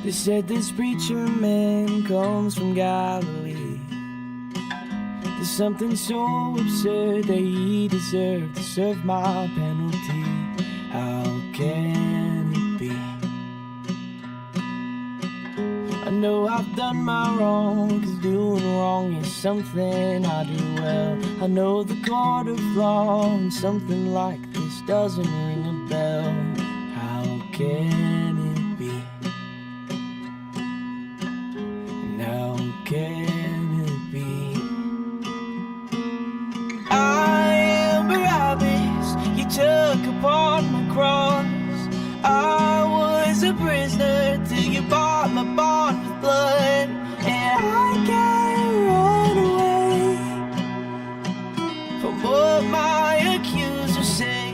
They said this preacher man comes from Galilee. There's something so absurd that he deserved to serve my penalty. How can it be? I know I've done my wrong, 'cause doing wrong is something I do well. I know the court of law, and something like this doesn't ring a bell. How can it be? And how can it be? I am Barabbas, you took upon my cross. I was a prisoner till you bought my bond with blood. And I can't run away from what my accusers say,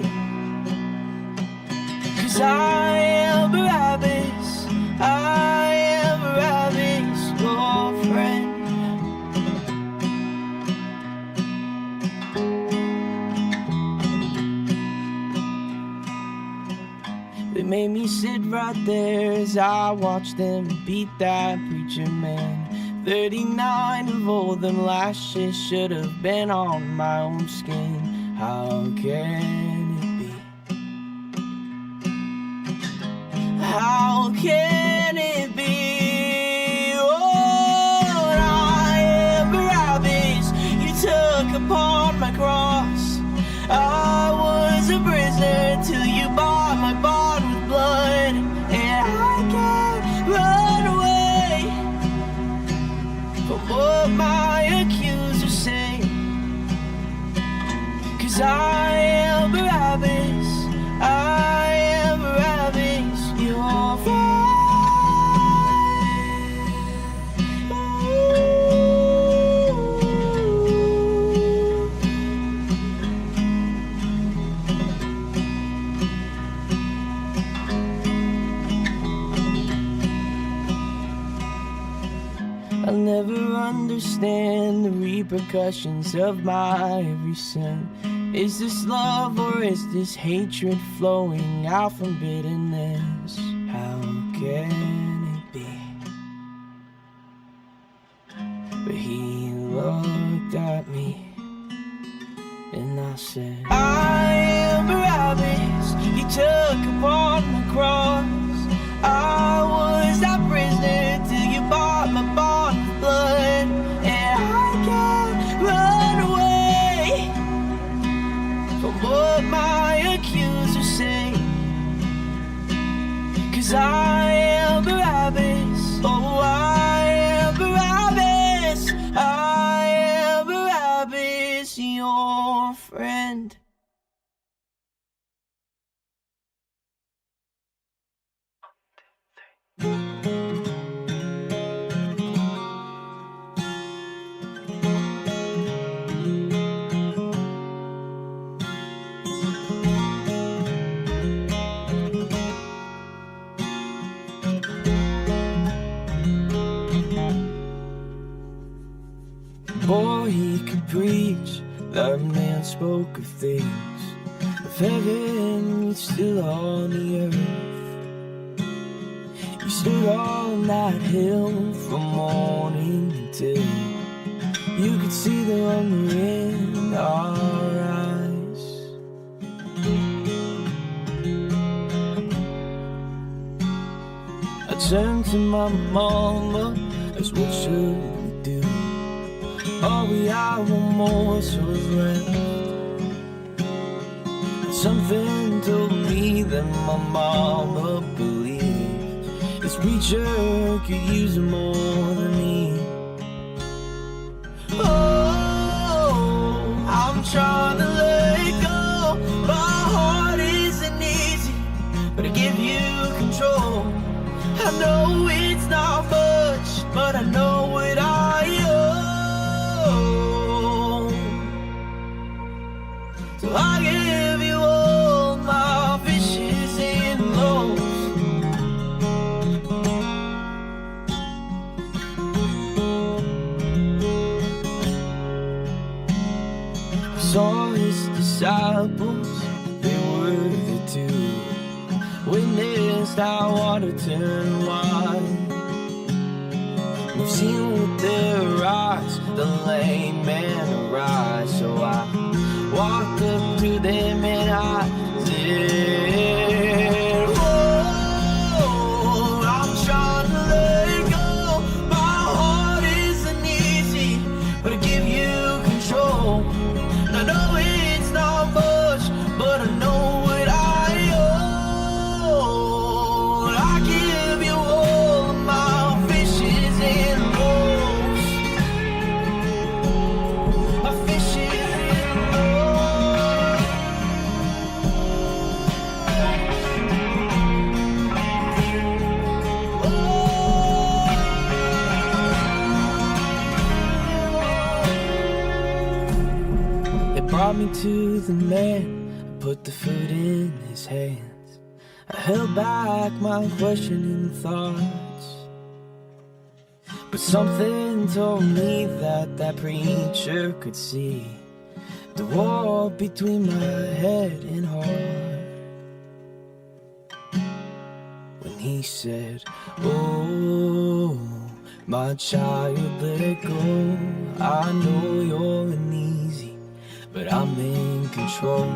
'cause I am Barabbas, I am Barabbas, your friend. They made me sit right there as I watched them beat that preacher man. 39 of all them lashes should have been on my own skin. How can it be? How can it be? Oh, I am Barabbas, you took upon my cross. I was a prisoner till you bought my bond with blood. And I can't run away from what my accusers say, 'cause I am Barabbas, I am Barabbas, your friend. I'll never understand the repercussions of my every sin. Is this love or is this hatred flowing out from bitterness? How can it be? But he looked at me and I said, I am Barabbas, you took upon my cross. I was that prisoner till you bought my bond with blood. And I can't run away from what my accusers say, 'cause I am Barabbas, oh I am Barabbas, I am Barabbas, your friend. Boy, he could preach, that man spoke of things of heaven yet still on the earth. He stood on that hill from morning until you could see the hunger in our eyes. I turned to my mama, as what should we do? Oh, we have one more soul's left. Something told me that my mama believed this preacher could use more than me. Oh, I'm trying to let go. My heart isn't easy, but I give you control. I know it's not much, but I know what I owe. So I give you all my fishes and loaves. I saw his disciples, they were the two, witnessed how water turned wine. They've seen with their eyes the lame man arise. So I walked up to them and I said, oh, I'm trying to let go. My heart isn't easy, but I give you control. I know it's not much, but I know what I owe. I give you all of my fishes and loaves. My fishes and loaves. They brought me to the man, put the food in his hands. I held back my questioning thoughts, but something told me that that preacher could see the war between my head and heart. When he said, oh, my child, let go. I know you're uneasy, but I'm in control.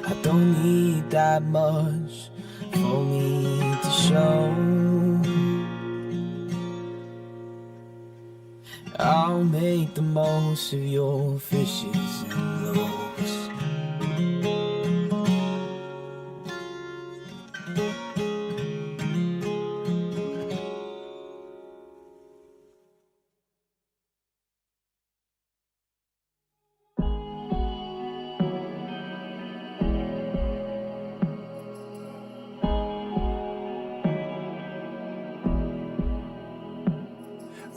I don't need that much for me to show. I'll make the most of your fishes and loaves.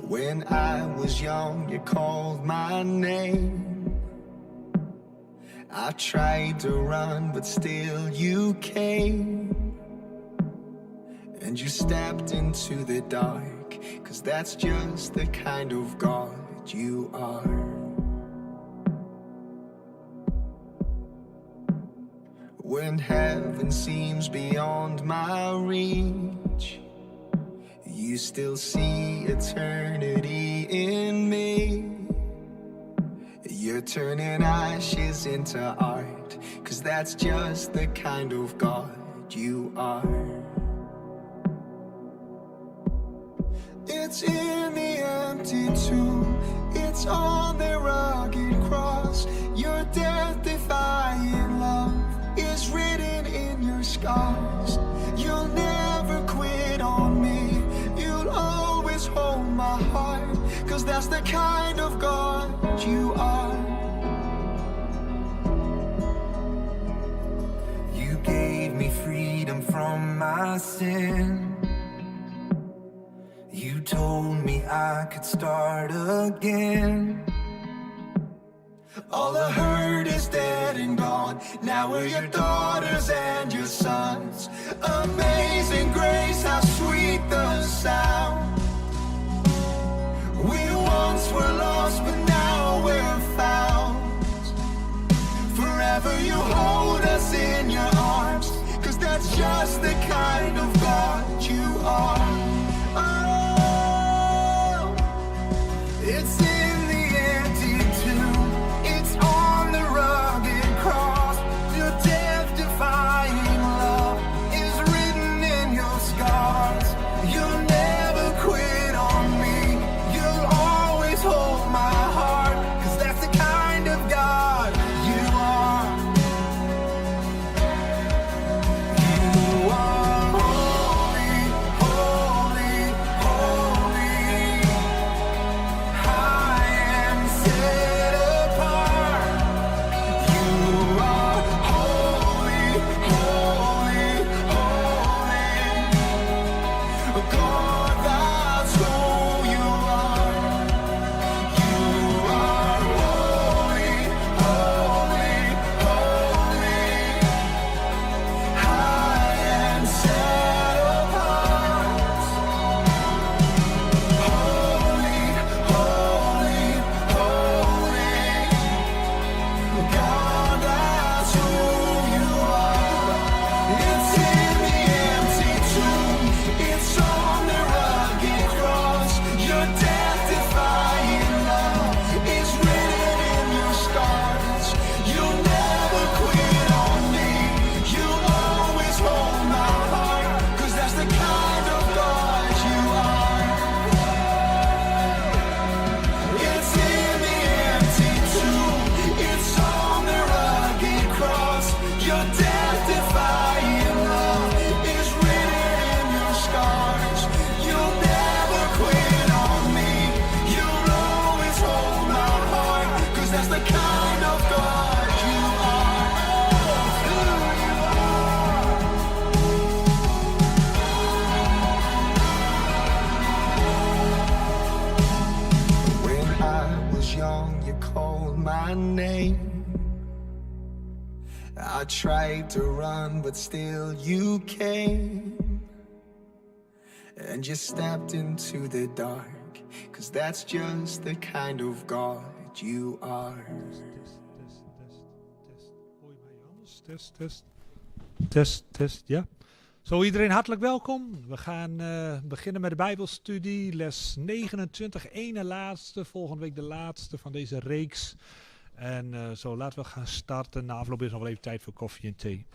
When I was young, you called my name. I tried to run, but still you came. And you stepped into the dark, 'cause that's just the kind of God you are. When heaven seems beyond my reach, you still see eternity in me. You're turning ashes into art, 'cause that's just the kind of God you are. It's in the empty tomb, it's on the rugged cross. Your death-defying love is written in your scars. You'll never quit on me, you'll always hold my heart, 'cause that's the kind of God you are. You gave me freedom from my sin. You told me I could start again. All the hurt is dead and gone. Now we're your daughters and your sons. Amazing grace, how sweet the sound. We once were lost, but now we're found. Forever you hold us in your arms, 'cause that's just the kind of God you are. Oh, it's in the empty tomb, it's on the rugged cross. Your death-defying love is written in your scars. You'll never quit on me, you'll always hold my heart, 'cause that's the kind of God you are. You are holy, called my name. I tried to run, but still you came. And you stepped into the dark, 'cause that's just the kind of God you are. Test, ja. Zo, iedereen hartelijk welkom. We gaan beginnen met de Bijbelstudie, les 29, ene laatste, volgende week de laatste van deze reeks. En zo, laten we gaan starten. Na afloop is nog wel even tijd voor koffie en thee.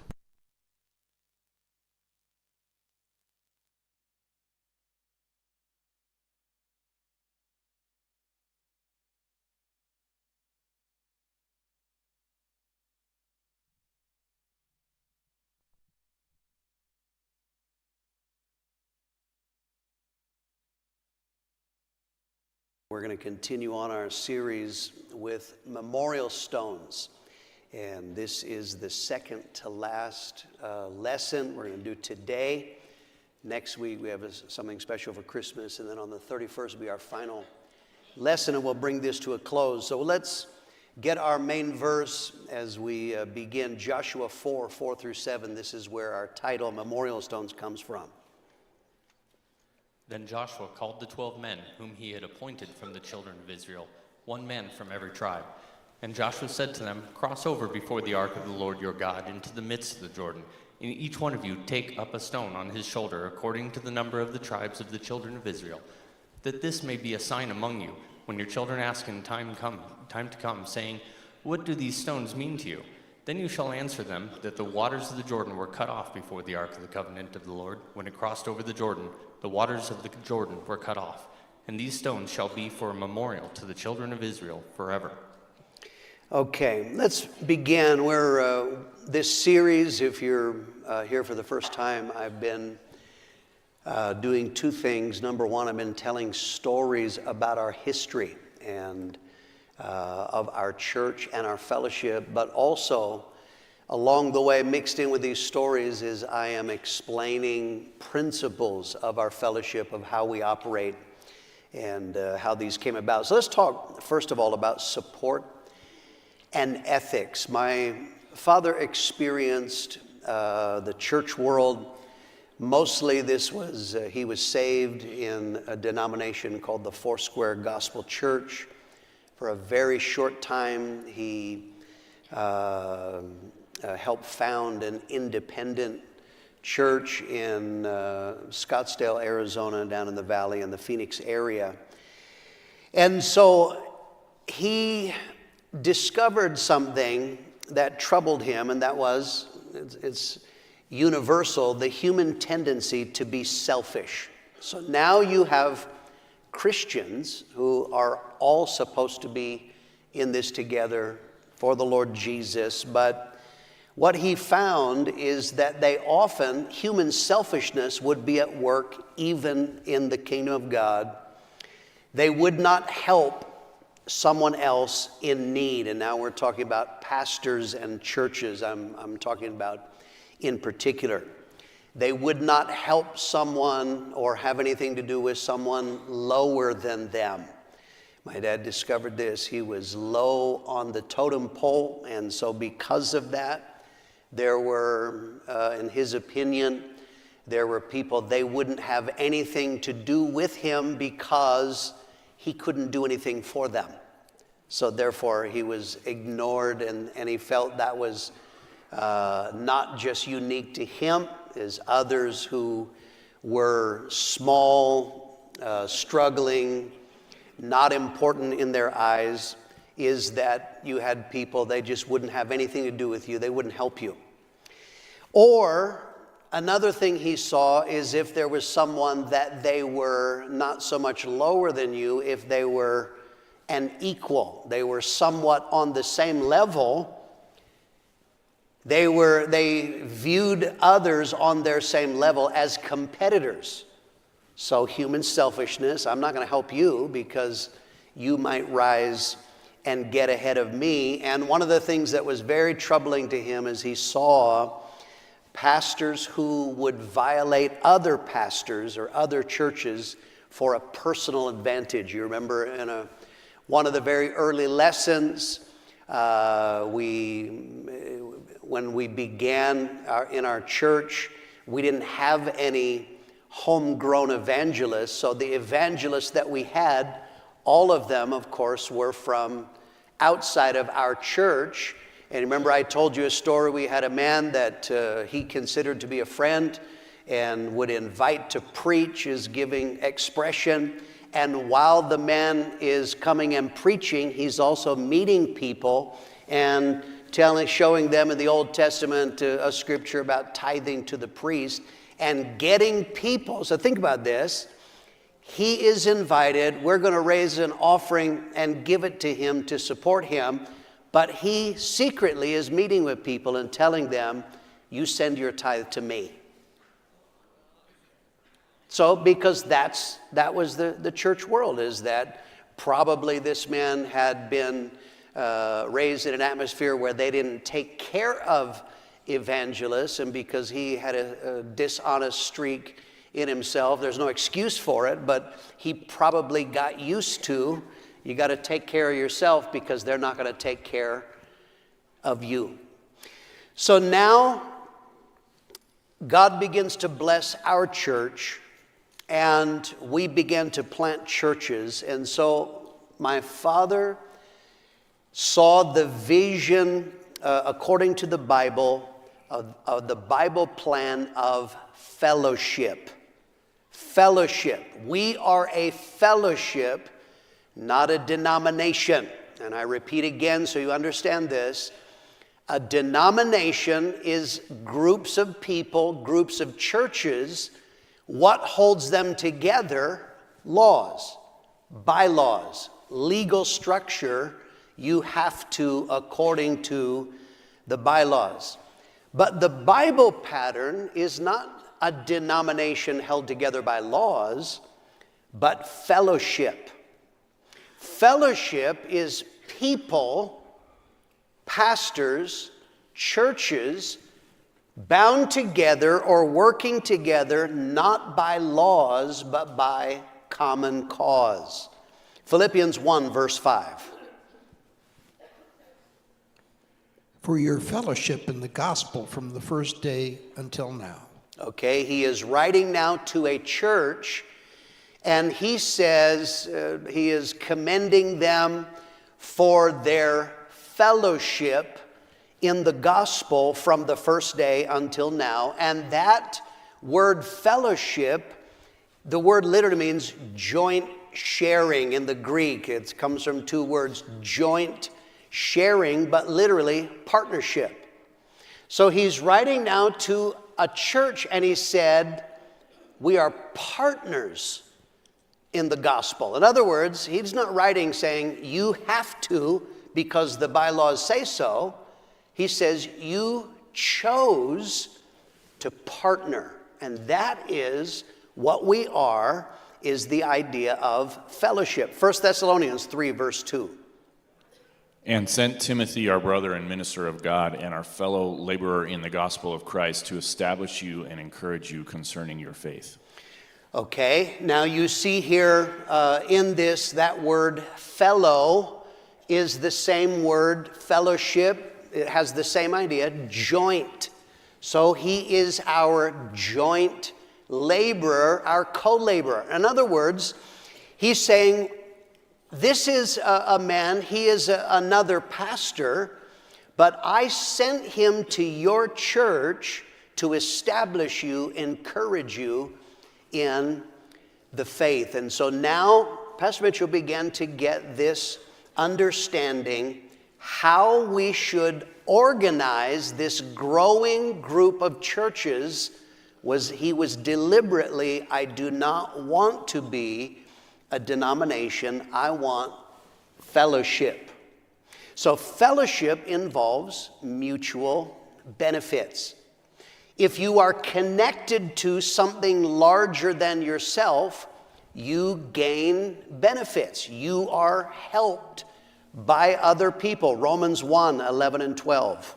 We're going to continue on our series with memorial stones. And this is the second to last lesson we're going to do today. Next week we have something special for Christmas. And then on the 31st will be our final lesson, and we'll bring this to a close. So let's get our main verse as we begin. Joshua 4, 4 through 7. This is where our title, Memorial Stones, comes from. Then Joshua called the 12 men whom he had appointed from the children of Israel, one man from every tribe. And Joshua said to them, "Cross over before the ark of the Lord your God into the midst of the Jordan, and each one of you take up a stone on his shoulder according to the number of the tribes of the children of Israel, that this may be a sign among you, when your children ask in time to come, saying, 'What do these stones mean to you?' Then you shall answer them that the waters of the Jordan were cut off before the ark of the covenant of the Lord. When it crossed over the Jordan, the waters of the Jordan were cut off. And these stones shall be for a memorial to the children of Israel forever." Okay, let's begin. This series, if you're here for the first time, I've been doing two things. Number one, I've been telling stories about our history and of our church and our fellowship, but also along the way, mixed in with these stories, is I am explaining principles of our fellowship, of how we operate and how these came about. So let's talk first of all about support and ethics. My father experienced the church world. Mostly he was saved in a denomination called the Foursquare Gospel Church. For a very short time, he helped found an independent church in Scottsdale, Arizona, down in the valley in the Phoenix area. And so he discovered something that troubled him, and that was, it's universal, the human tendency to be selfish. So now you have Christians who are all supposed to be in this together for the Lord Jesus, but what he found is that human selfishness would be at work even in the kingdom of God. They would not help someone else in need. And now we're talking about pastors and churches, I'm talking about in particular. They would not help someone or have anything to do with someone lower than them. My dad discovered this. He was low on the totem pole, and so because of that, there were, in his opinion, there were people, they wouldn't have anything to do with him because he couldn't do anything for them. So therefore, he was ignored, and he felt that was not just unique to him, as others who were small, struggling, not important in their eyes, is that you had people, they just wouldn't have anything to do with you. They wouldn't help you. Or another thing he saw is if there was someone that they were not so much lower than you, if they were an equal, they were somewhat on the same level, they viewed others on their same level as competitors. So human selfishness, I'm not going to help you because you might rise and get ahead of me. And one of the things that was very troubling to him is he saw pastors who would violate other pastors or other churches for a personal advantage. You remember in One of the very early lessons, when we began in our church, we didn't have any homegrown evangelists. So the evangelists that we had, all of them, of course, were from outside of our church. And remember, I told you a story. We had a man that he considered to be a friend and would invite to preach, is giving expression. And while the man is coming and preaching, he's also meeting people and showing them in the Old Testament a scripture about tithing to the priest and getting people. So think about this. He is invited. We're going to raise an offering and give it to him to support him. But he secretly is meeting with people and telling them, you send your tithe to me. So because that was the church world, is that probably this man had been raised in an atmosphere where they didn't take care of evangelists, and because he had a dishonest streak in himself, there's no excuse for it, but he probably got used to, you got to take care of yourself because they're not going to take care of you. So now God begins to bless our church, and we began to plant churches. And so my father saw the vision according to the Bible of the Bible plan of fellowship. Fellowship. We are a fellowship, not a denomination. And I repeat again so you understand this. A denomination is groups of people, groups of churches. What holds them together? Laws, bylaws, legal structure. You have to, according to the bylaws. But the Bible pattern is not a denomination held together by laws, but fellowship. Fellowship is people, pastors, churches, bound together or working together, not by laws, but by common cause. Philippians 1, verse 5. For your fellowship in the gospel from the first day until now. Okay, he is writing now to a church, and he says he is commending them for their fellowship in the gospel from the first day until now. And that word fellowship, the word literally means joint sharing in the Greek. It comes from two words, joint sharing, but literally partnership. So he's writing now to a church, and he said, we are partners in the gospel. In other words, he's not writing saying you have to because the bylaws say so. He says you chose to partner. And that is what we are, is the idea of fellowship. 1 Thessalonians 3, verse 2. And sent Timothy, our brother and minister of God, and our fellow laborer in the gospel of Christ, to establish you and encourage you concerning your faith. Okay, now you see here in this, that word fellow is the same word fellowship. It has the same idea, joint. So he is our joint laborer, our co-laborer. In other words, he's saying, this is a man, he is another pastor, but I sent him to your church to establish you, encourage you in the faith. And so now Pastor Mitchell began to get this understanding how we should organize this growing group of churches. He was deliberately, I do not want to be a denomination, I want fellowship. So fellowship involves mutual benefits. If you are connected to something larger than yourself, you gain benefits. You are helped by other people. Romans 1, 11 and 12.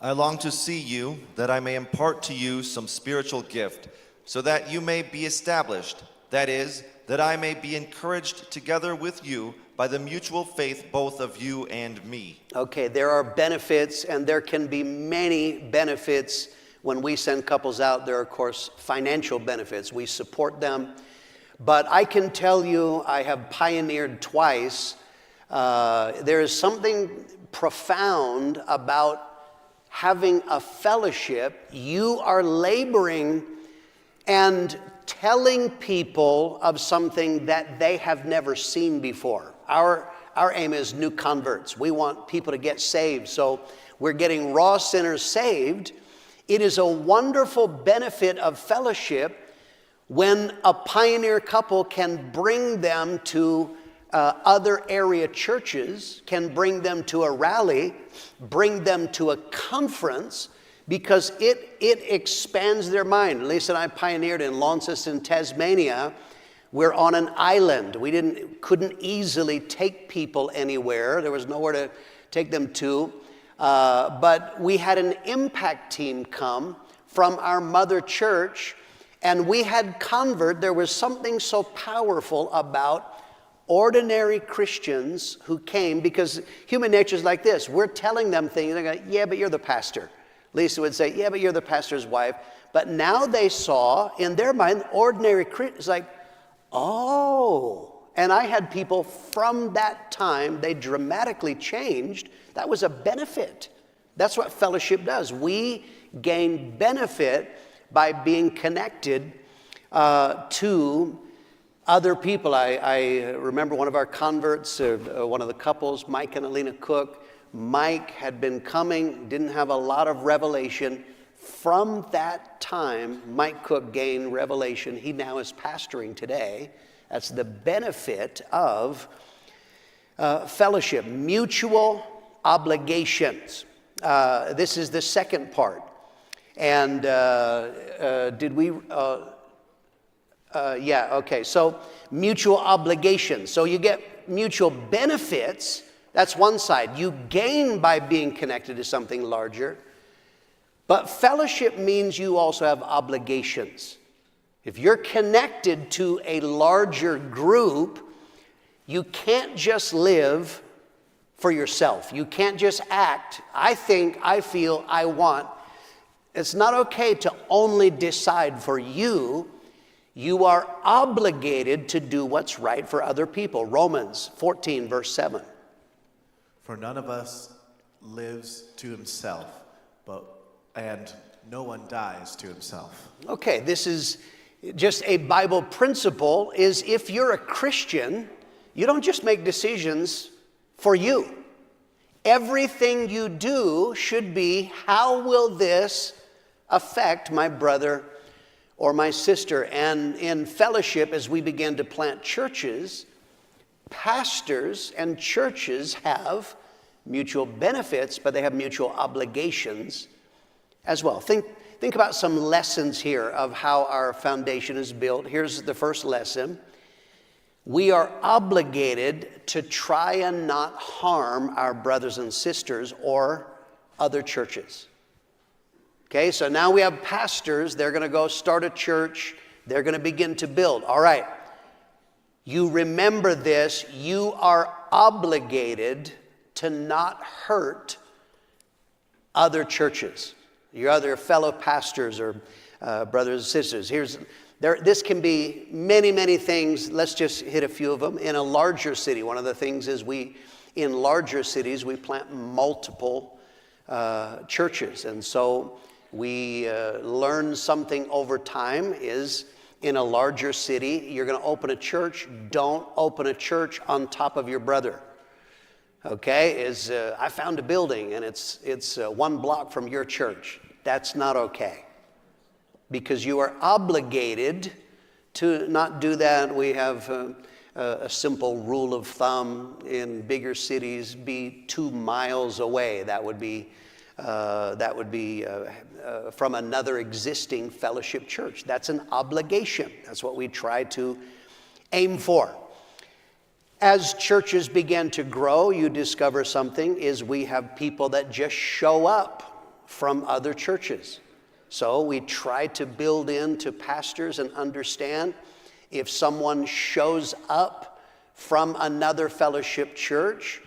I long to see you, that I may impart to you some spiritual gift, so that you may be established. That is, that I may be encouraged together with you by the mutual faith both of you and me. Okay, there are benefits, and there can be many benefits when we send couples out. There are, of course, financial benefits. We support them. But I can tell you, I have pioneered twice. There is something profound about having a fellowship. You are laboring and telling people of something that they have never seen before. Our aim is new converts. We want people to get saved. So we're getting raw sinners saved. It is a wonderful benefit of fellowship when a pioneer couple can bring them to other area churches, can bring them to a rally, bring them to a conference, because it expands their mind. Lisa and I pioneered in Launceston, Tasmania. We're on an island. We couldn't easily take people anywhere. There was nowhere to take them to. But we had an impact team come from our mother church, and we had convert. There was something so powerful about ordinary Christians who came, because human nature is like this. We're telling them things. They go, yeah, but you're the pastor. Lisa would say, yeah, but you're the pastor's wife. But now they saw, in their mind, ordinary Christians, like, oh. And I had people from that time, they dramatically changed. That was a benefit. That's what fellowship does. We gain benefit by being connected to other people. I remember one of our converts, one of the couples, Mike and Alina Cook. Mike had been coming, didn't have a lot of revelation. From that time, Mike Cook gained revelation. He now is pastoring today. That's the benefit of fellowship, mutual obligations. This is the second part. And so mutual obligations. So you get mutual benefits. That's one side. You gain by being connected to something larger. But fellowship means you also have obligations. If you're connected to a larger group, you can't just live for yourself. You can't just act. I think, I feel, I want. It's not okay to only decide for you. You are obligated to do what's right for other people. Romans 14, verse 7. For none of us lives to himself, and no one dies to himself. Okay, this is just a Bible principle, is if you're a Christian, you don't just make decisions for you. Everything you do should be, how will this affect my brother or my sister? And in fellowship, as we begin to plant churches, pastors and churches have mutual benefits, but they have mutual obligations as well. Think about some lessons here of how our foundation is built. Here's the first lesson. We are obligated to try and not harm our brothers and sisters or other churches. Okay, so now we have pastors. They're going to go start a church. They're going to begin to build. All right. You remember this. You are obligated to not hurt other churches, your other fellow pastors or brothers and sisters. This can be many, many things. Let's just hit a few of them. In a larger city, one of the things is in larger cities, we plant multiple churches. And so we learn something over time is in a larger city, you're going to open a church. Don't open a church on top of your brother. Okay, I found a building and it's 1 block from your church. That's not okay, because you are obligated to not do that. We have a simple rule of thumb in bigger cities: be 2 miles away. That would be from another existing fellowship church. That's an obligation. That's what we try to aim for. As churches begin to grow, you discover something is we have people that just show up from other churches. So we try to build into pastors and understand If someone shows up from another fellowship church,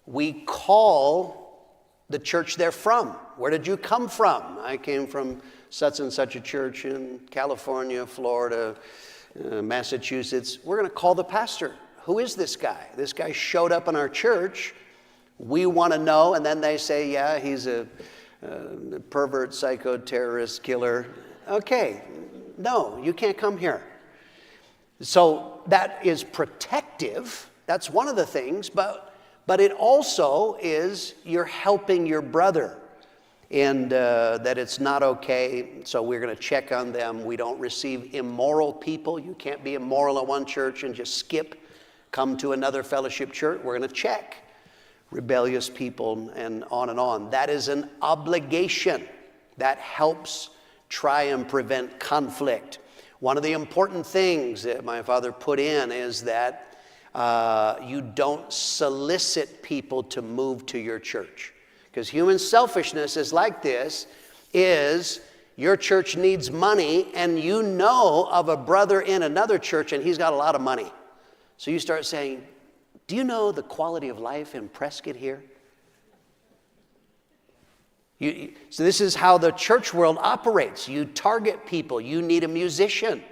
we call the church they're from. Where did you come from? I came from such and such a church in California, Florida, Massachusetts. We're going to call the pastor. Who is this guy? This guy showed up in our church. We want to know. And then they say, yeah, he's a pervert, psycho, terrorist, killer. Okay, no, you can't come here. So that is protective. That's one of the things. But it also is you're helping your brother. And that it's not okay, so we're going to check on them. We don't receive immoral people. You can't be immoral at one church and just skip, come to another fellowship church. We're going to check rebellious people and on and on. That is an obligation that helps try and prevent conflict. One of the important things that my father put in is that you don't solicit people to move to your church. Because human selfishness is like this, is your church needs money and you know of a brother in another church and he's got a lot of money. So you start saying, do you know the quality of life in Prescott here? So this is how the church world operates. You target people. You need a musician,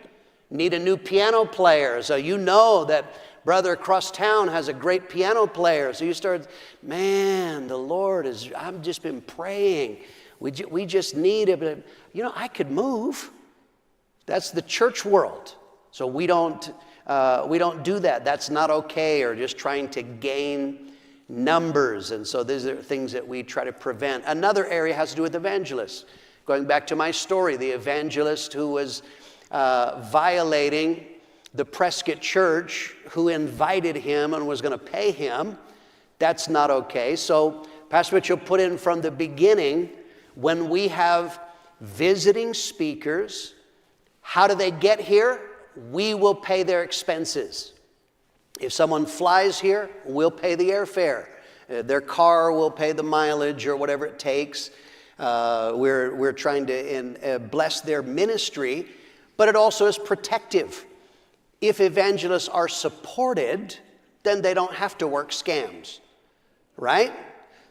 need a new piano player. So you know that brother across town has a great piano player. So you start, man, the Lord is, I've just been praying. We just need it. You know, I could move. That's the church world. So we don't do that. That's not okay, or just trying to gain numbers. And so these are things that we try to prevent. Another area has to do with evangelists. Going back to my story, the evangelist who was violating the Prescott church, who invited him and was going to pay him. That's not okay. So Pastor Mitchell put in from the beginning, when we have visiting speakers, how do they get here? We will pay their expenses. If someone flies here, we'll pay the airfare. Their car will pay the mileage or whatever it takes. We're trying to bless their ministry, but it also is protective. If evangelists are supported, then they don't have to work scams, right?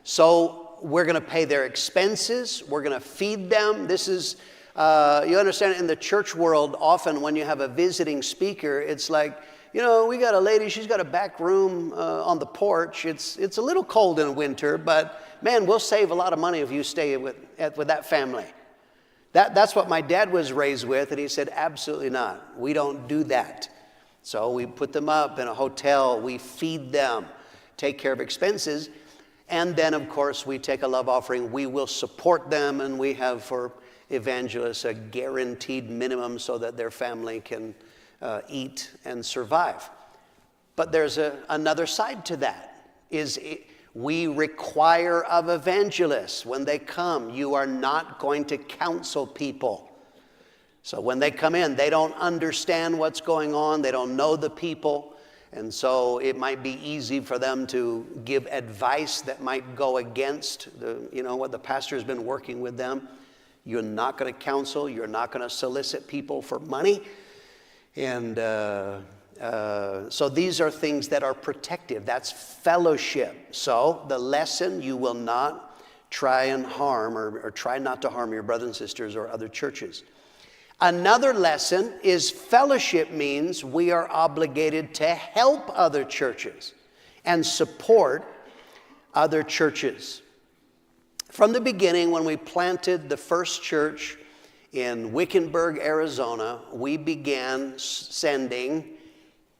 So we're going to pay their expenses. We're going to feed them. This is, you understand, in the church world, often when you have a visiting speaker, it's like, you know, we got a lady, she's got a back room on the porch. It's a little cold in winter, but man, we'll save a lot of money if you stay with that family. That's what my dad was raised with, and he said, absolutely not. We don't do that. So we put them up in a hotel, we feed them, take care of expenses, and then, of course, we take a love offering. We will support them, and we have for evangelists a guaranteed minimum so that their family can eat and survive. But there's another side to that, we require of evangelists, when they come, you are not going to counsel people. So when they come in, they don't understand what's going on. They don't know the people. And so it might be easy for them to give advice that might go against what the pastor has been working with them. You're not going to counsel. You're not going to solicit people for money. And so these are things that are protective. That's fellowship. So the lesson, you will not try and harm or try not to harm your brothers and sisters or other churches. Another lesson is fellowship means we are obligated to help other churches and support other churches. From the beginning, when we planted the first church in Wickenburg, Arizona, we began sending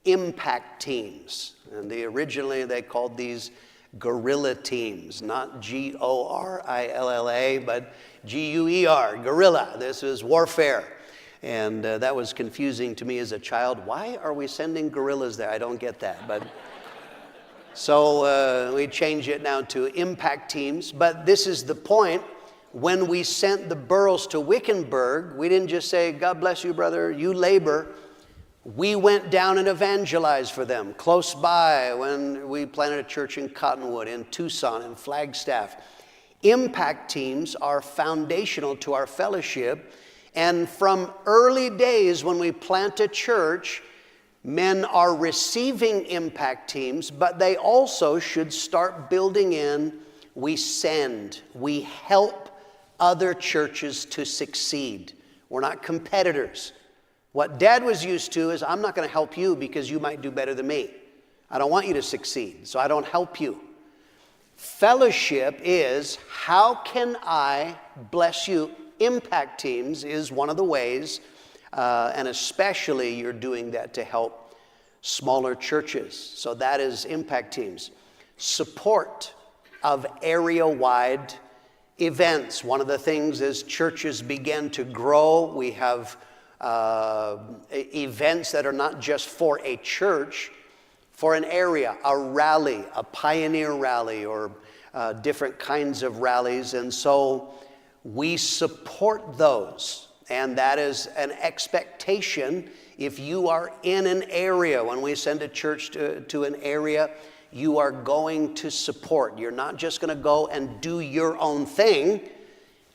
impact teams. And originally they called these guerrilla teams, not G-O-R-I-L-L-A, but G-U-E-R, guerrilla. This is warfare. And that was confusing to me as a child. Why are we sending guerrillas there? I don't get that. But so we change it now to impact teams. But this is the point. When we sent the Burrows to Wickenburg, we didn't just say, God bless you, brother, you labor. We went down and evangelized for them. Close by, when we planted a church in Cottonwood, in Tucson, in Flagstaff. Impact teams are foundational to our fellowship. And from early days when we plant a church, men are receiving impact teams, but they also should start building in, we send, we help other churches to succeed. We're not competitors. What Dad was used to is, I'm not going to help you because you might do better than me. I don't want you to succeed, so I don't help you. Fellowship is, how can I bless you? Impact teams is one of the ways, and especially you're doing that to help smaller churches. So that is impact teams. Support of area-wide events. One of the things as churches begin to grow, we have events that are not just for a church, for an area, a rally, a pioneer rally, or different kinds of rallies. And so we support those. And that is an expectation. If you are in an area, when we send a church to an area, you are going to support. You're not just going to go and do your own thing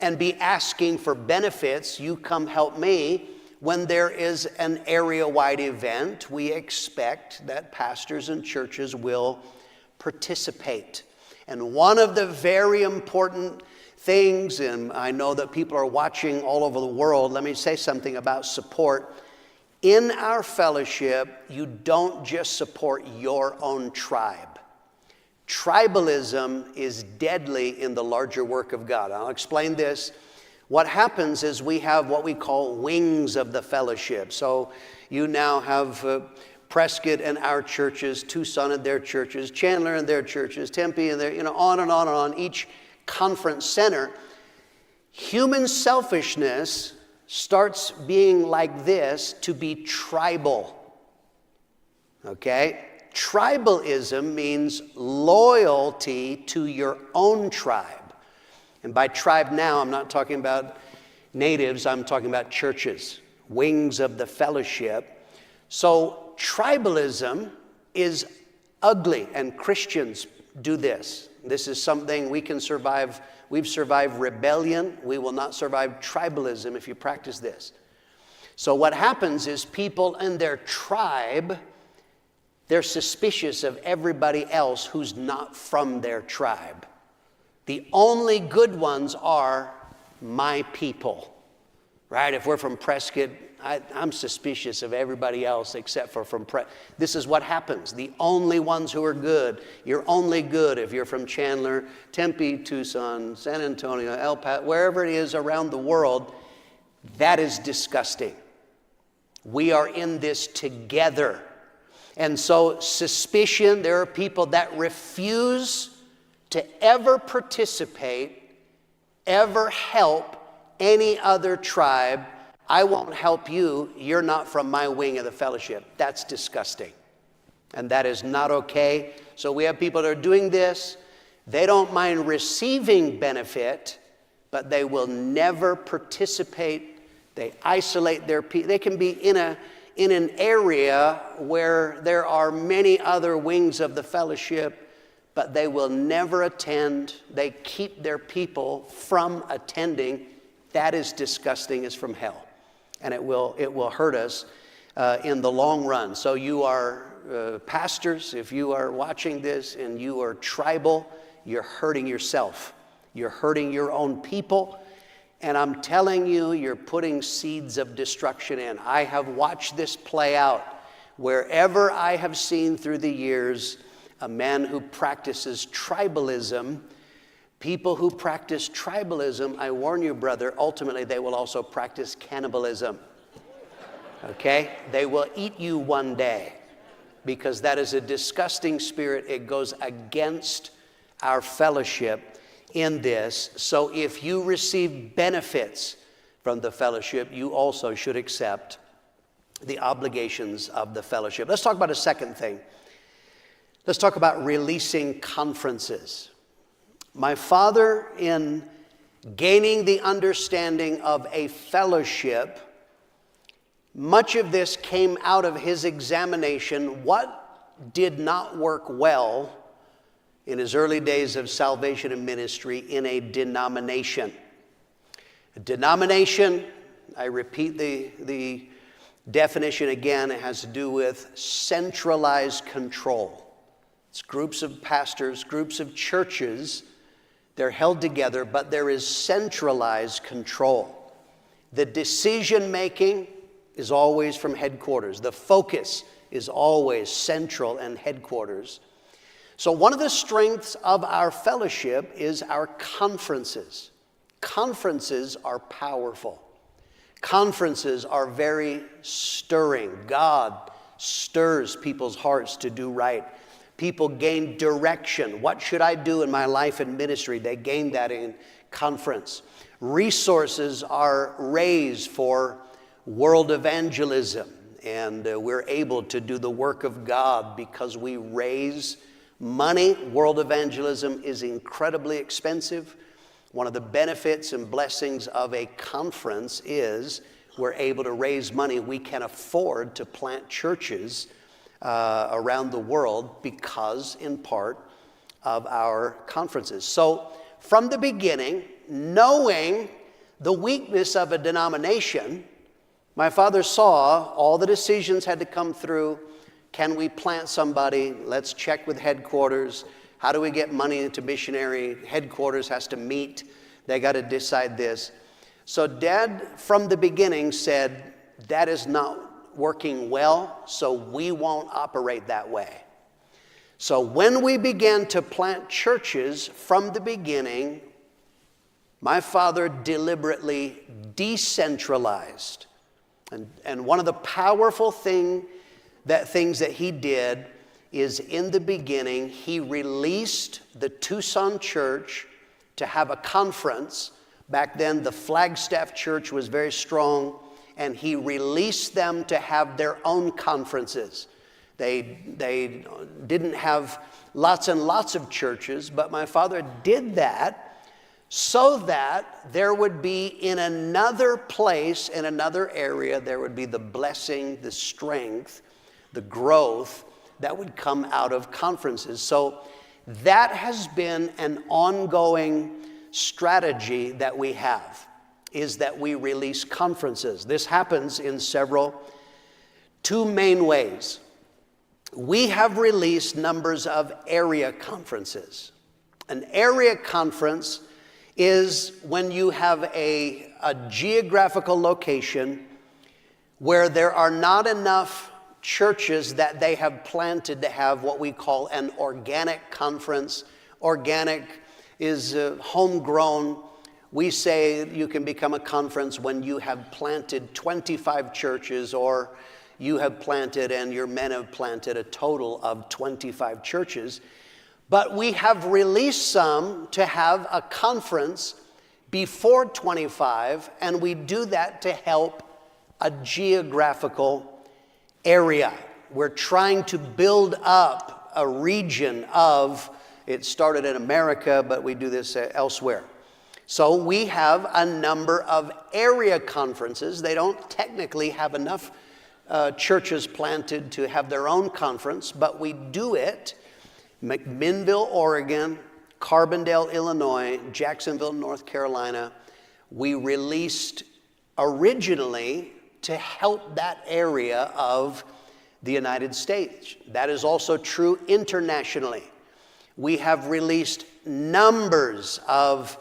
and be asking for benefits. You come help me. When there is an area-wide event, we expect that pastors and churches will participate. And one of the very important things, and I know that people are watching all over the world, let me say something about support. In our fellowship, you don't just support your own tribe. Tribalism is deadly in the larger work of God. I'll explain this. What happens is we have what we call wings of the fellowship. So you now have Prescott and our churches, Tucson and their churches, Chandler and their churches, Tempe and their, on and on and on, each conference center. Human selfishness starts being like this to be tribal. Okay? Tribalism means loyalty to your own tribe. And by tribe now, I'm not talking about natives, I'm talking about churches, wings of the fellowship. So tribalism is ugly, and Christians do this. This is something we can survive. We've survived rebellion. We will not survive tribalism if you practice this. So what happens is people in their tribe, they're suspicious of everybody else who's not from their tribe. The only good ones are my people, right? If we're from Prescott, I'm suspicious of everybody else except for from Prescott. This is what happens. The only ones who are good, you're only good if you're from Chandler, Tempe, Tucson, San Antonio, El Paso, wherever it is around the world. That is disgusting. We are in this together. And so suspicion, there are people that refuse to ever participate, ever help any other tribe. I won't help you. You're not from my wing of the fellowship. That's disgusting. And that is not okay. So we have people that are doing this. They don't mind receiving benefit, but they will never participate. They isolate their people. They can be in an area where there are many other wings of the fellowship, but they will never attend. They keep their people from attending. That is disgusting. It's from hell. And it will hurt us in the long run. So you are pastors, if you are watching this and you are tribal, you're hurting yourself. You're hurting your own people. And I'm telling you, you're putting seeds of destruction in. I have watched this play out. Wherever I have seen through the years a man who practices tribalism, people who practice tribalism, I warn you, brother, ultimately they will also practice cannibalism. Okay? They will eat you one day because that is a disgusting spirit. It goes against our fellowship in this. So if you receive benefits from the fellowship, you also should accept the obligations of the fellowship. Let's talk about a second thing. Let's talk about releasing conferences. My father, in gaining the understanding of a fellowship, much of this came out of his examination. What did not work well in his early days of salvation and ministry in a denomination? A denomination, I repeat the definition again. It has to do with centralized control. It's groups of pastors, groups of churches. They're held together, but there is centralized control. The decision making is always from headquarters. The focus is always central and headquarters. So one of the strengths of our fellowship is our conferences. Conferences are powerful. Conferences are very stirring. God stirs people's hearts to do right. People gain direction. What should I do in my life and ministry? They gain that in conference. Resources are raised for world evangelism, and we're able to do the work of God because we raise money. World evangelism is incredibly expensive. One of the benefits and blessings of a conference is we're able to raise money. We can afford to plant churches around the world because, in part, of our conferences. So, from the beginning, knowing the weakness of a denomination, my father saw all the decisions had to come through. Can we plant somebody? Let's check with headquarters. How do we get money into missionary? Headquarters has to meet. They got to decide this. So Dad, from the beginning, said, that is not working well, so we won't operate that way. So when we began to plant churches from the beginning, my father deliberately decentralized. And one of the powerful things that he did is, in the beginning, he released the Tucson church to have a conference. Back then, the Flagstaff church was very strong, and he released them to have their own conferences. They didn't have lots and lots of churches, but my father did that so that there would be, in another place, in another area, there would be the blessing, the strength, the growth that would come out of conferences. So that has been an ongoing strategy that we have, is that we release conferences. This happens in two main ways. We have released numbers of area conferences. An area conference is when you have a geographical location where there are not enough churches that they have planted to have what we call an organic conference. Organic is homegrown. We say you can become a conference when you have planted 25 churches, or you have planted and your men have planted a total of 25 churches. But we have released some to have a conference before 25, and we do that to help a geographical area. We're trying to build up a region of, it started in America, but we do this elsewhere. So we have a number of area conferences. They don't technically have enough churches planted to have their own conference, but we do it. McMinnville, Oregon, Carbondale, Illinois, Jacksonville, North Carolina. We released originally to help that area of the United States. That is also true internationally. We have released numbers of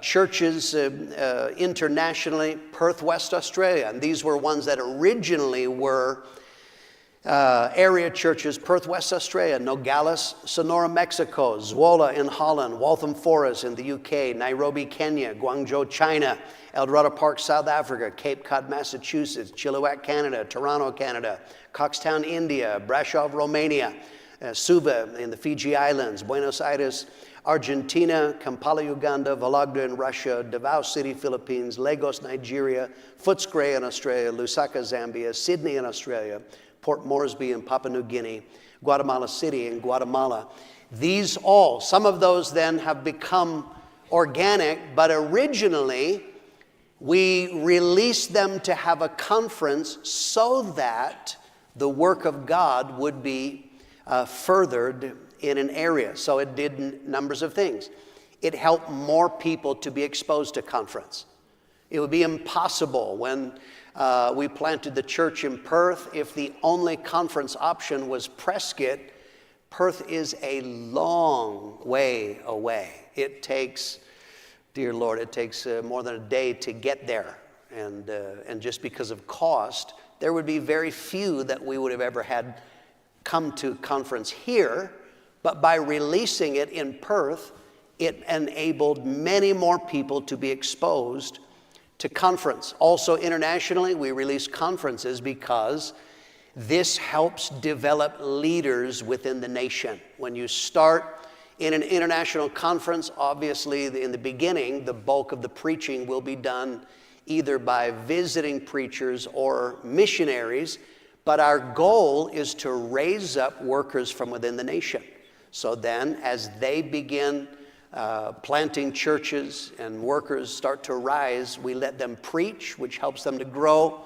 churches internationally. Perth, West Australia, and these were ones that originally were area churches. Perth, West Australia, Nogales, Sonora, Mexico, Zwolle in Holland, Waltham Forest in the UK, Nairobi, Kenya, Guangzhou, China, Eldorado Park, South Africa, Cape Cod, Massachusetts, Chilliwack, Canada, Toronto, Canada, Coxtown, India, Brasov, Romania, Suva in the Fiji Islands, Buenos Aires, Argentina, Kampala, Uganda, Vologda in Russia, Davao City, Philippines, Lagos, Nigeria, Footscray in Australia, Lusaka, Zambia, Sydney in Australia, Port Moresby in Papua New Guinea, Guatemala City in Guatemala. These all, some of those then have become organic, but originally we released them to have a conference so that the work of God would be furthered in an area. So it did numbers of things. It helped more people to be exposed to conference. It would be impossible. When we planted the church in Perth, if the only conference option was Prescott, Perth is a long way away. It takes, dear Lord, it takes more than a day to get there. And just because of cost, there would be very few that we would have ever had come to conference here. But by releasing it in Perth, it enabled many more people to be exposed to conference. Also internationally, we release conferences because this helps develop leaders within the nation. When you start in an international conference, obviously in the beginning, the bulk of the preaching will be done either by visiting preachers or missionaries, but our goal is to raise up workers from within the nation. So then, as they begin planting churches and workers start to rise, we let them preach, which helps them to grow.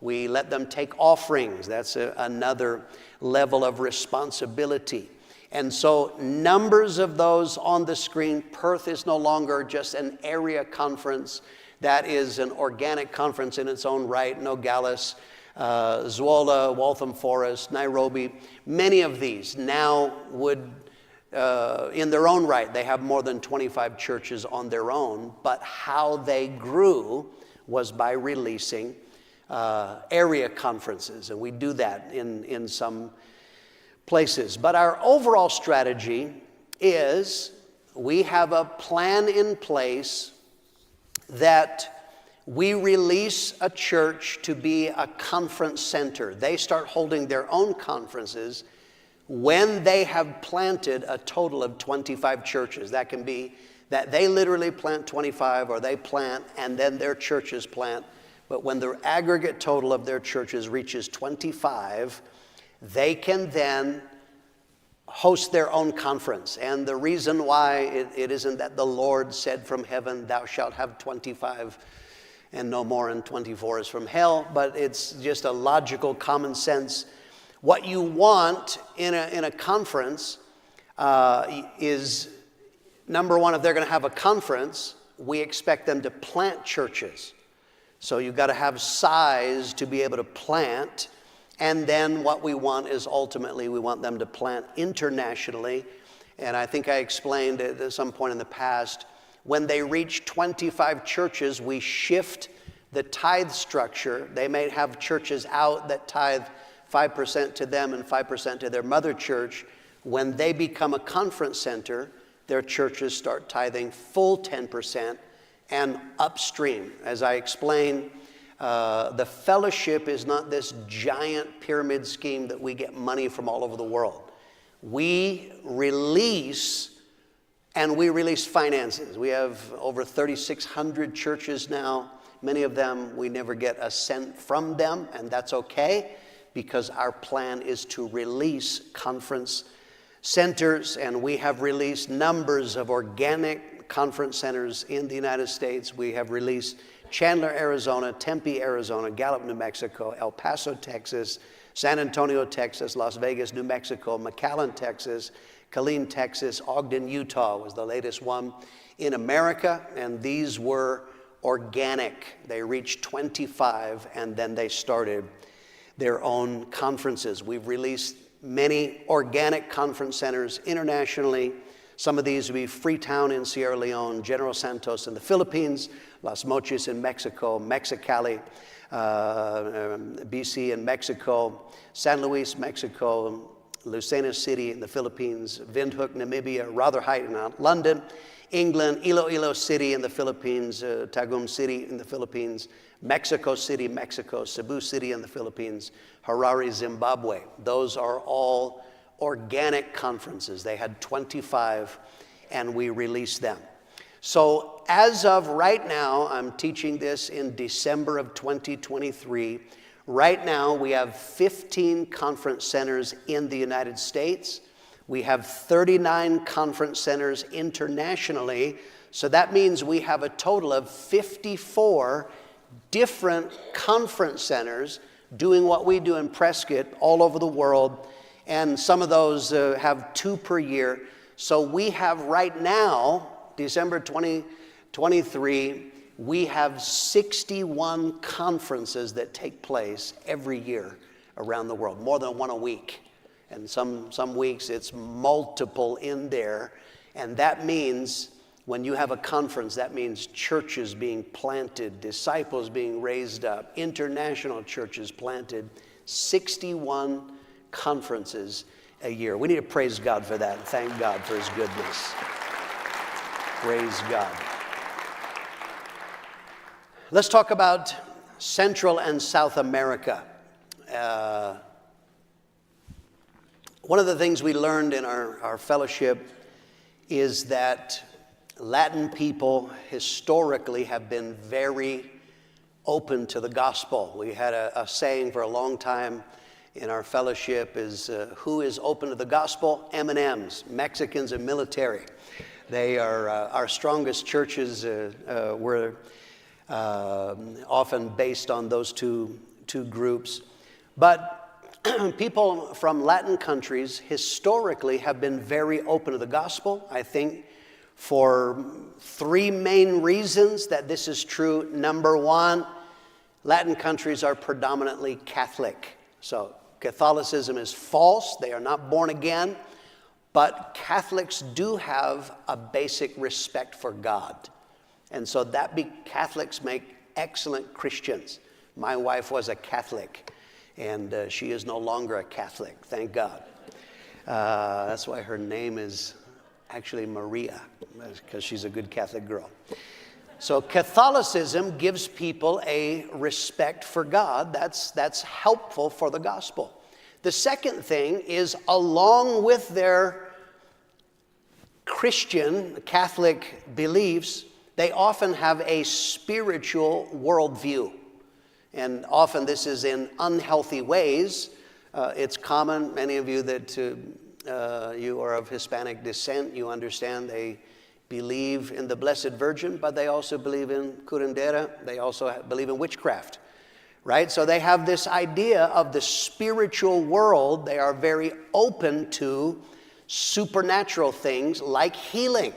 We let them take offerings. That's another level of responsibility. And so numbers of those on the screen. Perth is no longer just an area conference. That is an organic conference in its own right. Nogales, Zwolle, Waltham Forest, Nairobi. Many of these now would, in their own right, they have more than 25 churches on their own. But how they grew was by releasing area conferences. And we do that in some places. But our overall strategy is we have a plan in place that we release a church to be a conference center. They start holding their own conferences when they have planted a total of 25 churches. That can be that they literally plant 25, or they plant and then their churches plant. But when the aggregate total of their churches reaches 25, they can then host their own conference. And the reason why it isn't that the Lord said from heaven, thou shalt have 25 and no more, and 24 is from hell, but it's just a logical common sense. What you want in a conference is, number one, if they're going to have a conference, we expect them to plant churches. So you've got to have size to be able to plant. And then what we want is ultimately we want them to plant internationally. And I think I explained at some point in the past, when they reach 25 churches, we shift the tithe structure. They may have churches out that tithe 5% to them and 5% to their mother church. When they become a conference center, their churches start tithing full 10% and upstream. As I explained, the fellowship is not this giant pyramid scheme that we get money from all over the world. We release, and we release finances. We have over 3,600 churches now. Many of them, we never get a cent from them, and that's okay, because our plan is to release conference centers, and we have released numbers of organic conference centers in the United States. We have released Chandler, Arizona, Tempe, Arizona, Gallup, New Mexico, El Paso, Texas, San Antonio, Texas, Las Vegas, New Mexico, McAllen, Texas, Killeen, Texas, Ogden, Utah was the latest one in America, and these were organic. They reached 25, and then they started their own conferences. We've released many organic conference centers internationally. Some of these would be Freetown in Sierra Leone, General Santos in the Philippines, Las Mochis in Mexico, Mexicali, BC in Mexico, San Luis, Mexico, Lucena City in the Philippines, Windhoek, Namibia, Rotherhithe in London, England, Iloilo City in the Philippines, Tagum City in the Philippines, Mexico City, Mexico, Cebu City in the Philippines, Harare, Zimbabwe. Those are all organic conferences. They had 25, and we released them. So as of right now, I'm teaching this in December of 2023. Right now, we have 15 conference centers in the United States. We have 39 conference centers internationally. So that means we have a total of 54 different conference centers doing what we do in Prescott all over the world. And some of those have 2 per year. So we have right now, December 2023, we have 61 conferences that take place every year around the world, more than one a week. And some weeks it's multiple in there. And that means when you have a conference, that means churches being planted, disciples being raised up, international churches planted, 61 conferences a year. We need to praise God for that and thank God for his goodness. Praise God. Let's talk about Central and South America. One of the things we learned in our fellowship is that Latin people historically have been very open to the gospel. We had a saying for a long time in our fellowship is, who is open to the gospel? M&Ms, Mexicans and military. They are our strongest churches were often based on those two groups. But people from Latin countries historically have been very open to the gospel. I think for three main reasons that this is true. Number one, Latin countries are predominantly Catholic. So Catholicism is false. They are not born again. But Catholics do have a basic respect for God. And so Catholics make excellent Christians. My wife was a Catholic. And she is no longer a Catholic, thank God. That's why her name is actually Maria, because she's a good Catholic girl. So Catholicism gives people a respect for God. That's helpful for the gospel. The second thing is, along with their Christian, Catholic beliefs, they often have a spiritual worldview. And often this is in unhealthy ways. It's common, many of you that you are of Hispanic descent, you understand they believe in the Blessed Virgin, but they also believe in curandera. They also believe in witchcraft, right? So they have this idea of the spiritual world. They are very open to supernatural things like healing.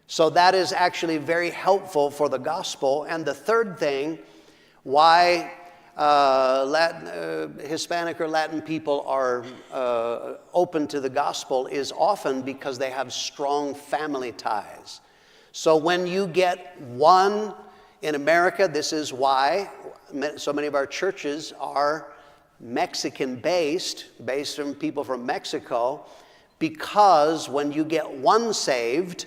So that is actually very helpful for the gospel. And the third thing, why Hispanic or Latin people are open to the gospel is often because they have strong family ties. So when you get one in America, this is why so many of our churches are Mexican-based, based on people from Mexico, because when you get one saved,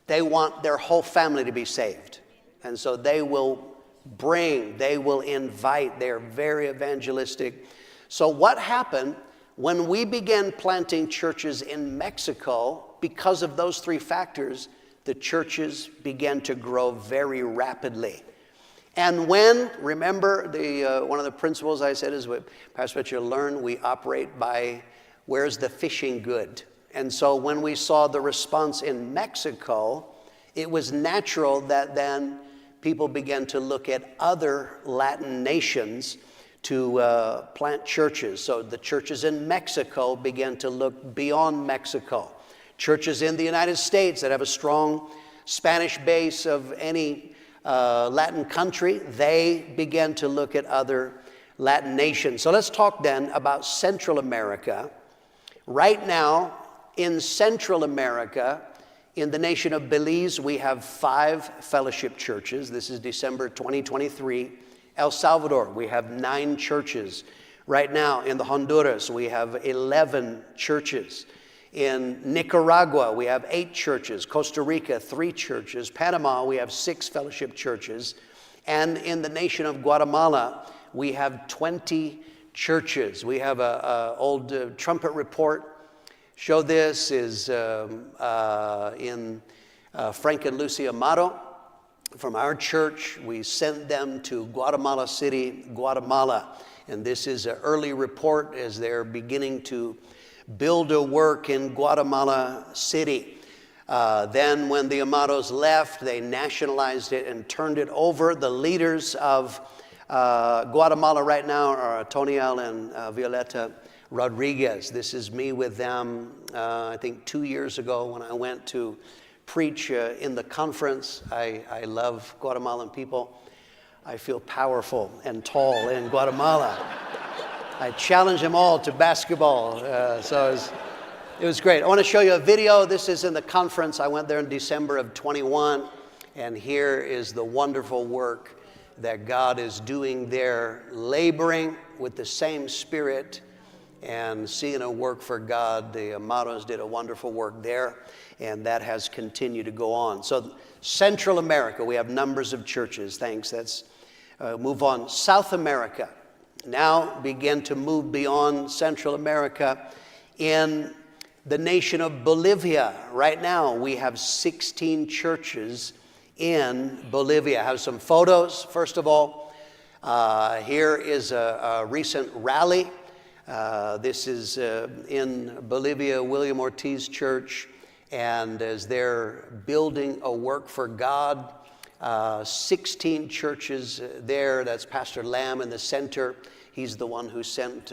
they want their whole family to be saved. And so they will they will invite, they're very evangelistic. So what happened when we began planting churches in Mexico, because of those three factors, the churches began to grow very rapidly. And remember, one of the principles I said is, Pastor, what you learn, we operate by where's the fishing good? And so when we saw the response in Mexico, it was natural that then people began to look at other Latin nations to plant churches. So the churches in Mexico began to look beyond Mexico. Churches in the United States that have a strong Spanish base of any Latin country, they began to look at other Latin nations. So let's talk then about Central America. Right now, in Central America, in the nation of Belize, we have 5 fellowship churches. This is December 2023. El Salvador, we have 9 churches. Right now, in the Honduras, we have 11 churches. In Nicaragua, we have 8 churches. Costa Rica, 3 churches. Panama, we have 6 fellowship churches. And in the nation of Guatemala, we have 20 churches. We have an old trumpet report. Show this is in Frank and Lucy Amado from our church. We sent them to Guatemala City, Guatemala. And this is an early report as they're beginning to build a work in Guatemala City. Then when the Amados left, they nationalized it and turned it over. The leaders of Guatemala right now are Toniel and Violeta Rodriguez. This is me with them, I think 2 years ago when I went to preach in the conference. I love Guatemalan people. I feel powerful and tall in Guatemala. I challenge them all to basketball. So it was great. I want to show you a video. This is in the conference. I went there in December of 21. And here is the wonderful work that God is doing there, laboring with the same spirit and seeing a work for God. The Amados did a wonderful work there, and that has continued to go on. So Central America, we have numbers of churches. Thanks. Let's move on. South America. Now begin to move beyond Central America in the nation of Bolivia. Right now we have 16 churches in Bolivia. I have some photos. First of all, here is a recent rally. This is in Bolivia, William Ortiz Church, and as they're building a work for God, 16 churches there. That's Pastor Lamb in the center. He's the one who sent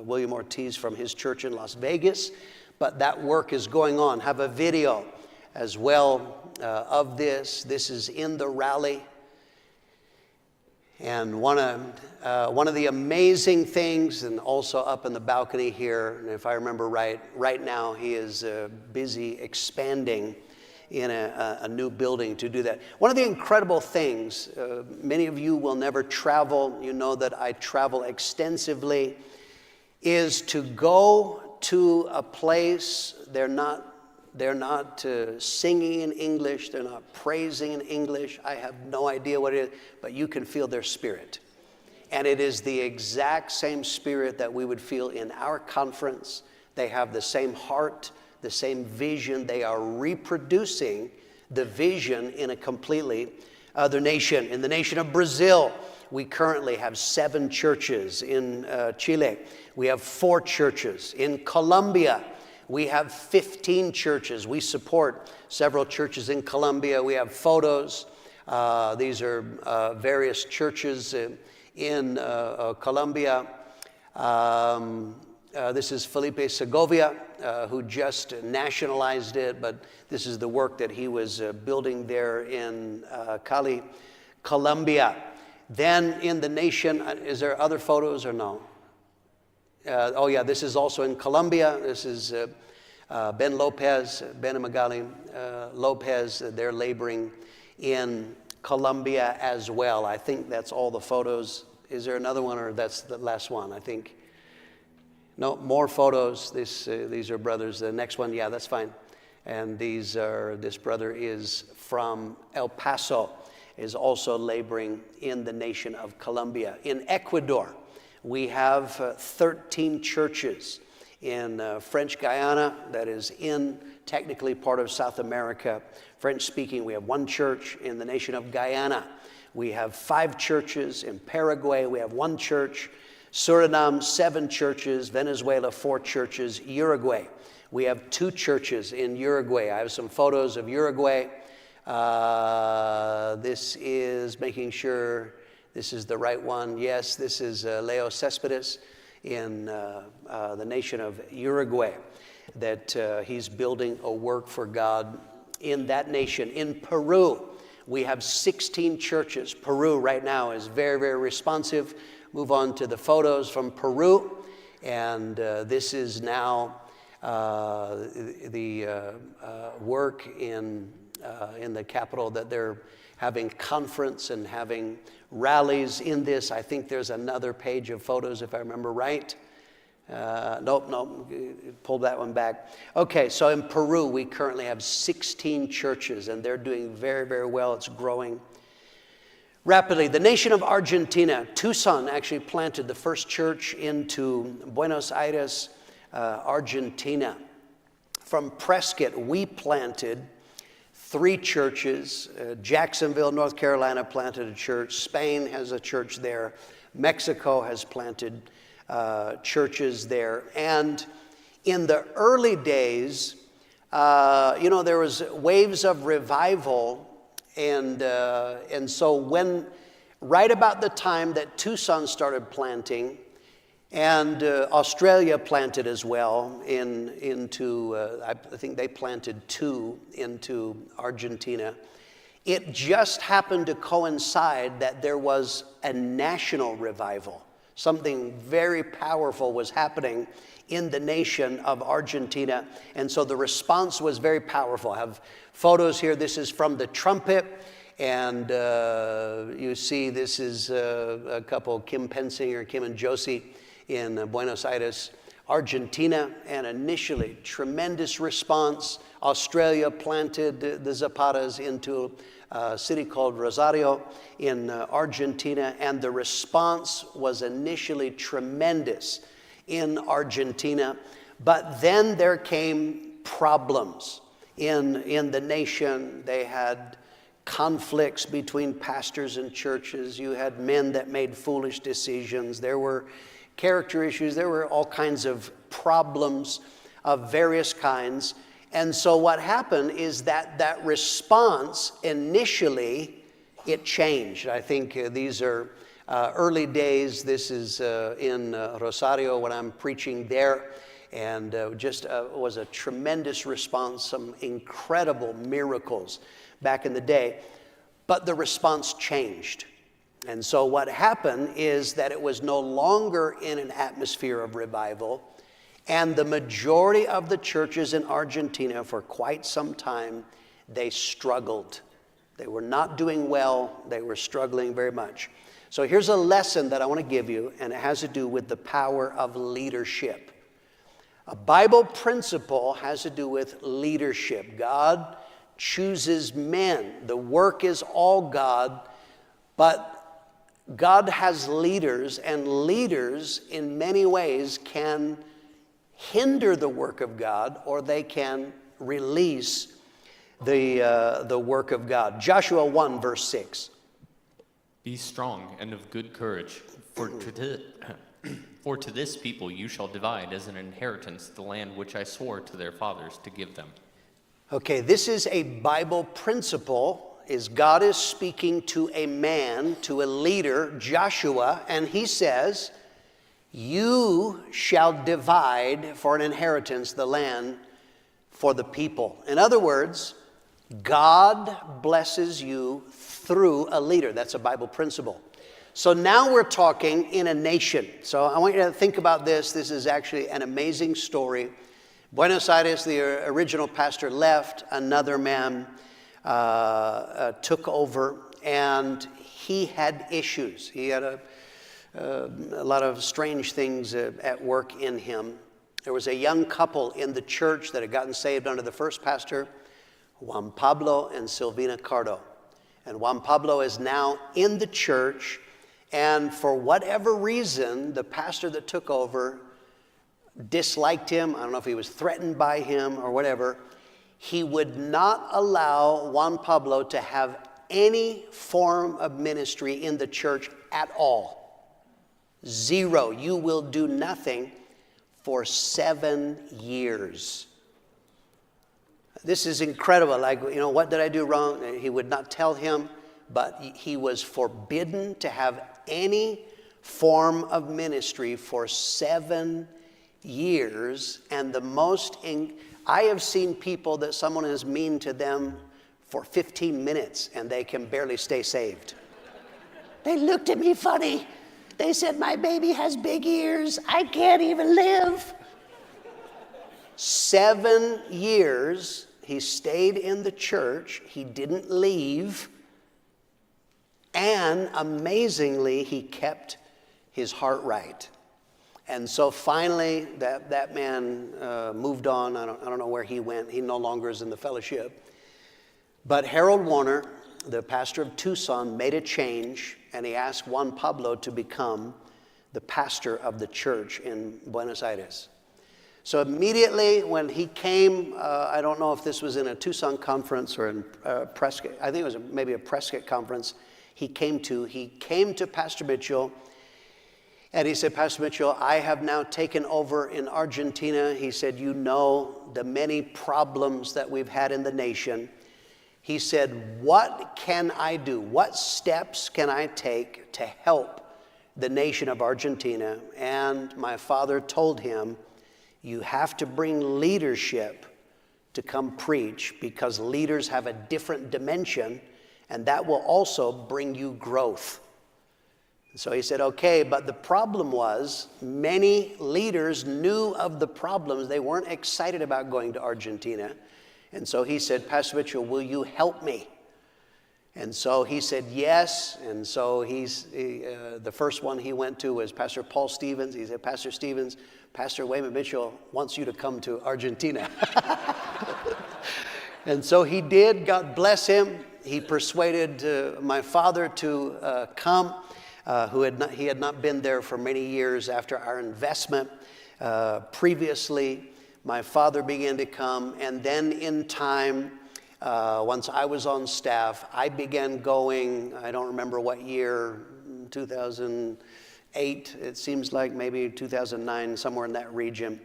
William Ortiz from his church in Las Vegas. But that work is going on. Have a video as well of this. This is in the rally. And one of the amazing things, and also up in the balcony here, and if I remember right now he is busy expanding in a new building to do that. One of the incredible things, many of you will never travel, you know that I travel extensively, is to go to a place. They're not singing in English. They're not praising in English. I have no idea what it is, but you can feel their spirit. And it is the exact same spirit that we would feel in our conference. They have the same heart, the same vision. They are reproducing the vision in a completely other nation. In the nation of Brazil, we currently have 7 churches. In Chile, we have 4 churches. In Colombia, we have 15 churches. We support several churches in Colombia. We have photos. These are various churches in Colombia. This is Felipe Segovia, who just nationalized it, but this is the work that he was building there in Cali, Colombia. Then in the nation, is there other photos or no? Oh yeah, this is also in Colombia. This is Ben Lopez, Ben and Magali Lopez. They're laboring in Colombia as well. I think that's all the photos. Is there another one, or that's the last one? I think. No, more photos. These are brothers. The next one, yeah, that's fine. And this brother is from El Paso, is also laboring in the nation of Colombia. In Ecuador, we have 13 churches. In French Guiana, that is technically part of South America. French-speaking, we have 1 church. In the nation of Guyana, we have 5 churches. In Paraguay, we have 1 church. Suriname, 7 churches. Venezuela, 4 churches. Uruguay, we have 2 churches in Uruguay. I have some photos of Uruguay. This is making sure this is the right one. Yes, this is Leo Cespedes in the nation of Uruguay, that he's building a work for God in that nation. In Peru, we have 16 churches. Peru right now is very, very responsive. Move on to the photos from Peru. And this is now the work in the capital, that they're having conference and having rallies in this. I think there's another page of photos, if I remember right. Nope, pull that one back. Okay, so in Peru, we currently have 16 churches, and they're doing very, very well. It's growing rapidly. The nation of Argentina, Tucson actually planted the first church into Buenos Aires, Argentina. From Prescott, we planted 3 churches. Jacksonville, North Carolina planted a church. Spain has a church there. Mexico has planted churches there. And in the early days, there was waves of revival. And so right about the time that Tucson started planting, And Australia planted as well into, I think they planted 2 into Argentina. It just happened to coincide that there was a national revival. Something very powerful was happening in the nation of Argentina. And so the response was very powerful. I have photos here. This is from the trumpet. And you see this is a couple, Kim Pensinger, Kim and Josie in Buenos Aires, Argentina. And initially, tremendous response. Australia planted the Zapatas into a city called Rosario in Argentina. And the response was initially tremendous in Argentina. But then there came problems in the nation. They had conflicts between pastors and churches. You had men that made foolish decisions. There were character issues. There were all kinds of problems of various kinds. And so what happened is that response initially, it changed. I think these are early days. This is in Rosario when I'm preaching there. And just was a tremendous response, some incredible miracles back in the day. But the response changed. And so what happened is that it was no longer in an atmosphere of revival. And the majority of the churches in Argentina for quite some time, they struggled. They were not doing well. They were struggling very much. So here's a lesson that I want to give you, and it has to do with the power of leadership. A Bible principle has to do with leadership. God chooses men. The work is all God, but God has leaders, and leaders in many ways can hinder the work of God, or they can release the work of God. Joshua 1, verse 6. Be strong and of good courage, for to this people you shall divide as an inheritance the land which I swore to their fathers to give them. Okay, this is a Bible principle. God is speaking to a man, to a leader, Joshua, and he says, you shall divide for an inheritance the land for the people. In other words, God blesses you through a leader. That's a Bible principle. So now we're talking in a nation. So I want you to think about this. This is actually an amazing story. Buenos Aires, the original pastor left. Another man took over, and he had issues. He had a lot of strange things at work in him. There was a young couple in the church that had gotten saved under the first pastor, Juan Pablo and Silvina Cardo. And Juan Pablo is now in the church, and for whatever reason, the pastor that took over disliked him. I don't know if he was threatened by him or whatever. He would not allow Juan Pablo to have any form of ministry in the church at all. 0. You will do nothing for 7 years. This is incredible. Like, what did I do wrong? He would not tell him, but he was forbidden to have any form of ministry for 7 years. And the most, I have seen people that someone is mean to them for 15 minutes and they can barely stay saved. They looked at me funny. They said, my baby has big ears. I can't even live. 7 years, he stayed in the church. He didn't leave. And amazingly, he kept his heart right. And so finally, that man moved on. I don't know where he went. He no longer is in the fellowship. But Harold Warner, the pastor of Tucson, made a change, and he asked Juan Pablo to become the pastor of the church in Buenos Aires. So immediately when he came, I don't know if this was in a Tucson conference or in Prescott. I think it was maybe a Prescott conference he came to Pastor Mitchell, and he said, Pastor Mitchell, I have now taken over in Argentina. He said, you know the many problems that we've had in the nation. He said, what can I do? What steps can I take to help the nation of Argentina, and my father told him, you have to bring leadership to come preach, because leaders have a different dimension, and that will also bring you growth. So he said, okay, but the problem was many leaders knew of the problems. They weren't excited about going to Argentina. And so he said, Pastor Mitchell, will you help me? And so he said yes. And so the first one he went to was Pastor Paul Stevens. He said, Pastor Stevens, Pastor Wayman Mitchell wants you to come to Argentina. And so he did. God bless him. He persuaded my father to come. He had not been there for many years after our investment. Previously, my father began to come, and then in time, once I was on staff, I began going, I don't remember what year, 2008, it seems like maybe 2009, somewhere in that region.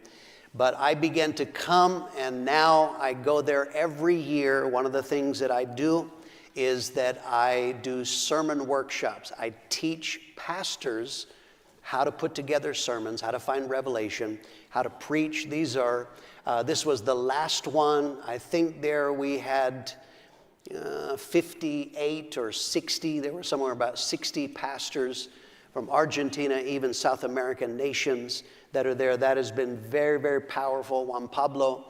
But I began to come, and now I go there every year. One of the things that I do is that I do sermon workshops. I teach pastors how to put together sermons, how to find revelation, how to preach. This was the last one. I think there we had 58 or 60. There were somewhere about 60 pastors from Argentina, even South American nations that are there. That has been very, very powerful. Juan Pablo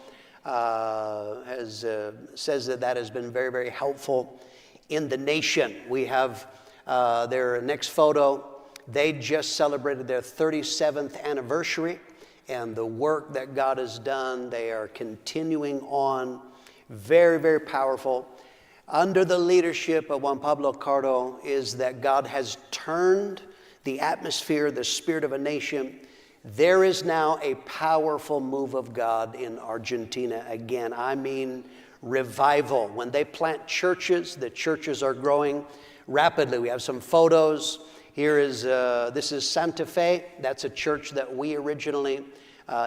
says that has been very, very helpful in the nation. We have their next photo. They just celebrated their 37th anniversary, and the work that God has done, they are continuing on. Very, very powerful. Under the leadership of Juan Pablo Cardo is that God has turned the atmosphere, the spirit of a nation. There is now a powerful move of God in Argentina again. I mean, revival. When they plant churches, the churches are growing rapidly. We have some photos. This is Santa Fe. That's a church that we originally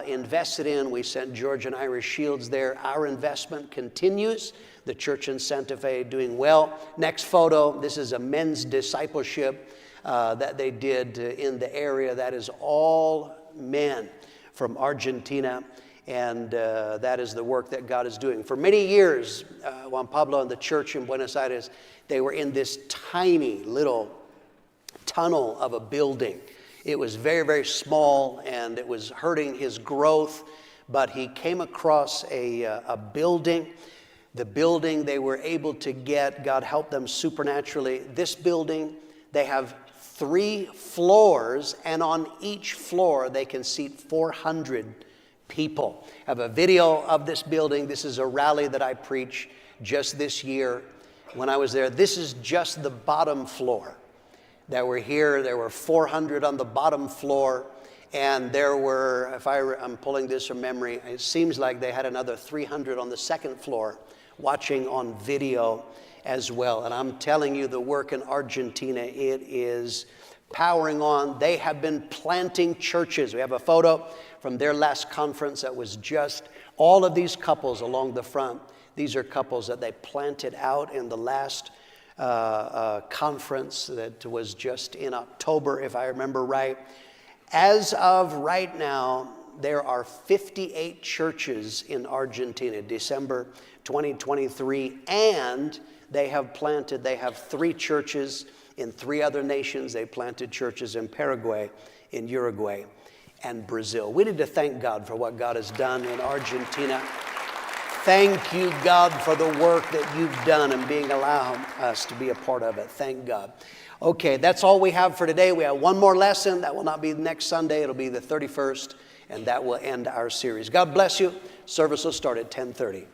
invested in. We sent George and Irish Shields there. Our investment continues. The church in Santa Fe doing well. Next photo. This is a men's discipleship that they did in the area. That is all men from Argentina. And that is the work that God is doing. For many years, Juan Pablo and the church in Buenos Aires, they were in this tiny little tunnel of a building. It was very, very small, and it was hurting his growth. But he came across a building. The building they were able to get, God helped them supernaturally. This building, they have 3 floors, and on each floor they can seat 400 people. I have a video of this building. This is a rally that I preached just this year when I was there. This is just the bottom floor that were here. There were 400 on the bottom floor, and there were, I'm pulling this from memory, it seems like they had another 300 on the second floor watching on video as well. And I'm telling you, the work in Argentina, it is powering on. They have been planting churches. We have a photo from their last conference that was just all of these couples along the front. These are couples that they planted out in the last conference that was just in October, if I remember right. As of right now, there are 58 churches in Argentina, December 2023, and they have 3 churches in 3 other nations. They planted churches in Paraguay, in Uruguay, and Brazil. We need to thank God for what God has done in Argentina. Thank you, God, for the work that you've done and being allowed us to be a part of it. Thank God. Okay, that's all we have for today. We have one more lesson. That will not be next Sunday. It'll be the 31st, and that will end our series. God bless you. Service will start at 10:30.